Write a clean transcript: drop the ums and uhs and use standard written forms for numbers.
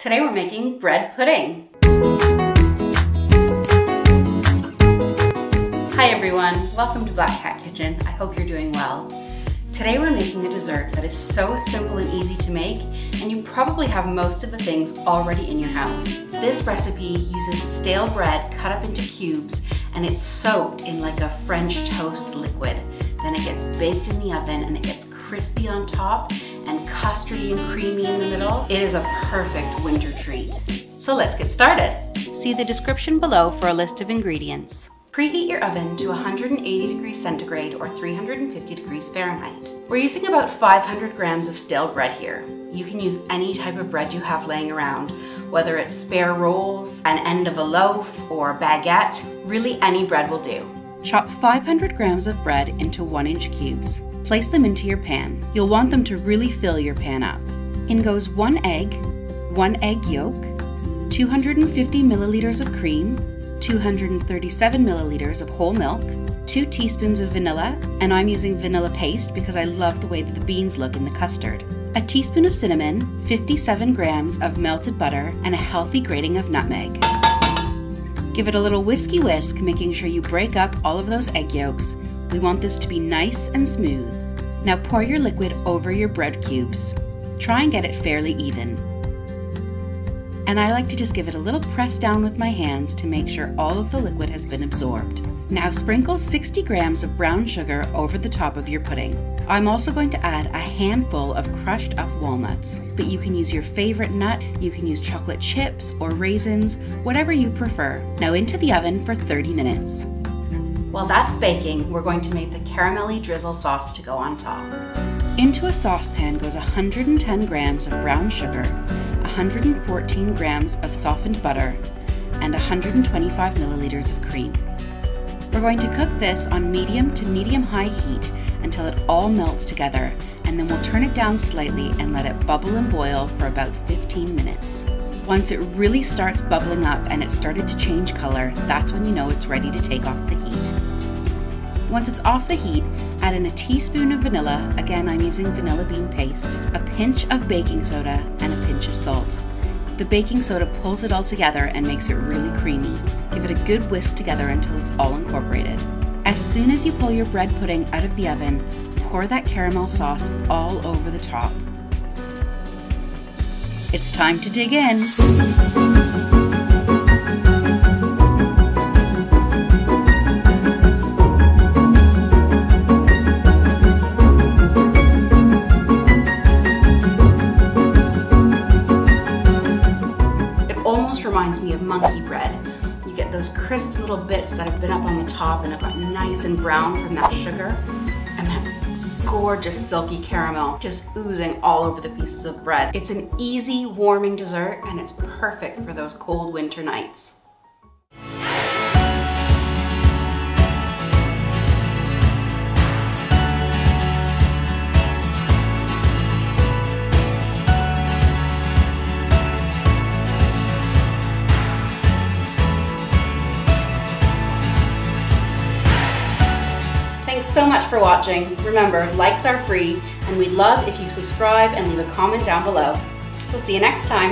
Today we're making bread pudding. Hi everyone, welcome to Black Cat Kitchen. I hope you're doing well. Today we're making a dessert that is so simple and easy to make, and you probably have most of the things already in your house. This recipe uses stale bread cut up into cubes, and it's soaked in like a French toast liquid. Then it gets baked in the oven and it gets crispy on top and custardy and creamy in the middle. It is a perfect winter treat. So let's get started. See the description below for a list of ingredients. Preheat your oven to 180 degrees centigrade or 350 degrees Fahrenheit. We're using about 500 grams of stale bread here. You can use any type of bread you have laying around, whether it's spare rolls, an end of a loaf, or baguette. Really any bread will do. Chop 500 grams of bread into 1-inch cubes. Place them into your pan. You'll want them to really fill your pan up. In goes 1 egg, 1 egg yolk, 250 milliliters of cream, 237 milliliters of whole milk, 2 teaspoons of vanilla, and I'm using vanilla paste because I love the way that the beans look in the custard, a teaspoon of cinnamon, 57 grams of melted butter, and a healthy grating of nutmeg. Give it a little whiskey whisk, making sure you break up all of those egg yolks. We want this to be nice and smooth. Now pour your liquid over your bread cubes. Try and get it fairly even. And I like to just give it a little press down with my hands to make sure all of the liquid has been absorbed. Now sprinkle 60 grams of brown sugar over the top of your pudding. I'm also going to add a handful of crushed up walnuts, but you can use your favorite nut, you can use chocolate chips or raisins, whatever you prefer. Now into the oven for 30 minutes. While that's baking, we're going to make the caramelly drizzle sauce to go on top. Into a saucepan goes 110 grams of brown sugar, 114 grams of softened butter, and 125 milliliters of cream. We're going to cook this on medium to medium-high heat until it all melts together, and then we'll turn it down slightly and let it bubble and boil for about 15 minutes. Once it really starts bubbling up and it's started to change color, that's when you know it's ready to take off the heat. Once it's off the heat, add in a teaspoon of vanilla, again I'm using vanilla bean paste, a pinch of baking soda, and a pinch of salt. The baking soda pulls it all together and makes it really creamy. Give it a good whisk together until it's all incorporated. As soon as you pull your bread pudding out of the oven, pour that caramel sauce all over the top. It's time to dig in. Reminds me of monkey bread. You get those crisp little bits that have been up on the top and have got nice and brown from that sugar, and that gorgeous silky caramel just oozing all over the pieces of bread. It's an easy warming dessert and it's perfect for those cold winter nights. Thanks so much for watching. Remember, likes are free, and we'd love if you subscribe and leave a comment down below. We'll see you next time.